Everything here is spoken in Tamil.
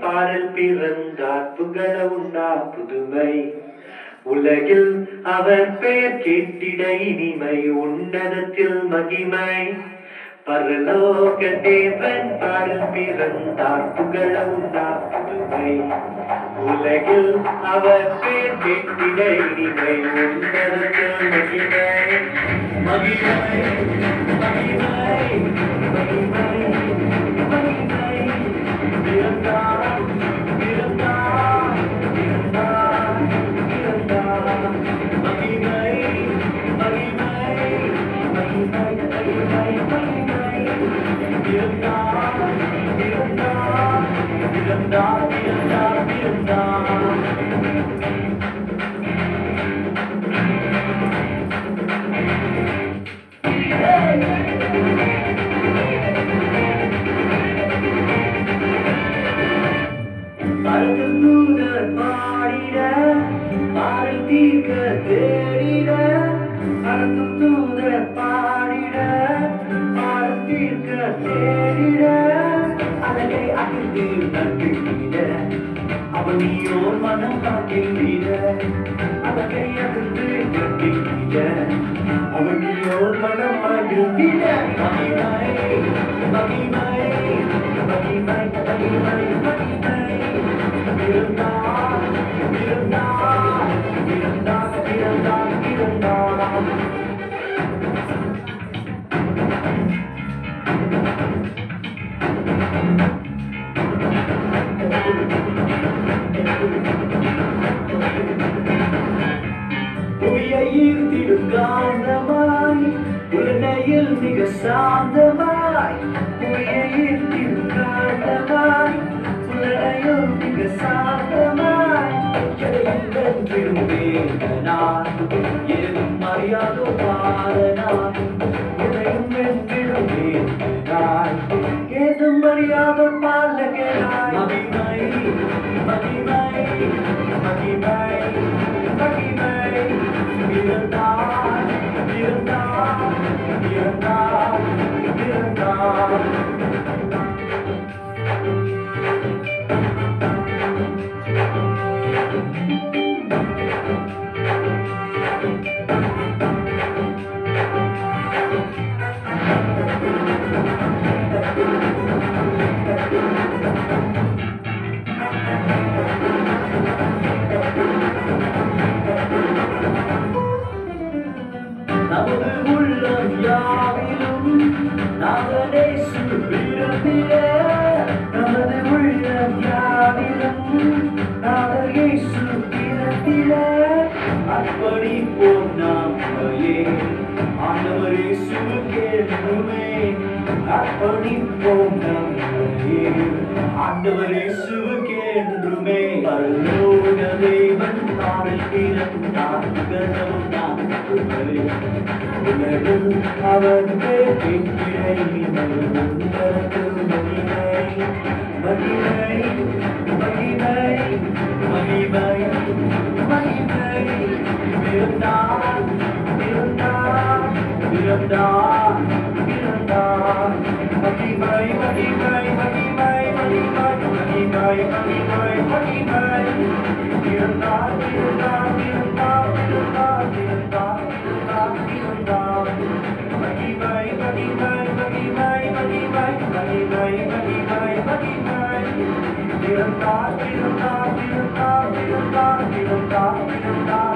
பாடல் பிறந்தார் புகழ உண்டா புதுமை உலகில் அவர் பெயர் கேட்டிட இனிமை உன்னதத்தில் மகிமை பரலோக தேவன் பாடல் பிறந்தார் புகழ உண்டா புதுமை உலகில் அவர் பெயர் கேட்டிட இனிமை உன்னதத்தில் மகிமை மகிமை மகிமை மகிமை மகிமை பிறந்தார் பிறந்தார் பிறந்தார் பிறந்தார் மகிமை மகிமை மகிமை மகிமை மகிமை பிறந்தார் பிறந்தார் பிறந்தார் பிறந்தார் பிறந்தார் தூதர் பாடிட பாடல் தீர்க்க தேடிட தூதர் பாடிட பாடல் தீர்க்க தேடிட அழகை அகிழ்ந்து நட்டுவிட அவன் நீயோர் மனம் காட்டிவிட அழகை அகிழ்ந்து நட்டுவிட அவன் நீயோர் மனம் மகிழ்ந்திட மகிமை மகிமை மகிமை மகிமை மகிமை பிறந்தார் பிறந்தார் பிறந்தார் பிறந்தார் பிறந்தார் புவியை ஈர்த்திடும் காந்தமாய் உலகையில் மிக சாந்தமாய் புவியை ஈர்த்திடும் காந்தமாய் உலகையில் மிக சாந்தமாய் எதையும் வென்றிடும் வேதனாய் எதுவும் அறியாதோ பாரனாய் எதையும் வென்றிடும் வேதனாய் ஏதும் அறியாத பாலகனாய் மகிமை மகிமை மகிமை மகிமை பிறந்தார் பிறந்தார் பிறந்தார் பிறந்தார் நமது உள்ளம் யாவிலும் நாகதேசு விரும்பிட நமது உள்ளம் யாவிலும் நாகதேசு பிறந்திட அர்ப்பணிப்போம் நாமையே ஆண்டவர் இயேசுவுக்கே என்றுமே அர்ப்பணிப்போம் நாமையே ஆண்டவர் இயேசுவுக்கே என்றுமே பரலோக தேவன் பாடல் பிறந்தார் புகழவும் உலகில் அவர் கேட்கிற இனிமை உன்னதத்தில் மகிமை மகிமை மகிமை மகிமை மகிமை பிறந்தார் பிறந்தார் பிறந்தார் பிறந்தார் மகிமை மகிமை மகிமை மகிமை மகிமை மகிமை மகிமை பிறந்தார் பிறந்தார் பிறந்தார் பிறந்தார் பிறந்தார் பிறந்தார் மகிமை மகிமை மகிமை மகிமை மகிமை மகிமை மகிமை பிறந்தார் பிறந்தார் பிறந்தார் பிறந்தார் பிறந்தார் பிறந்தார்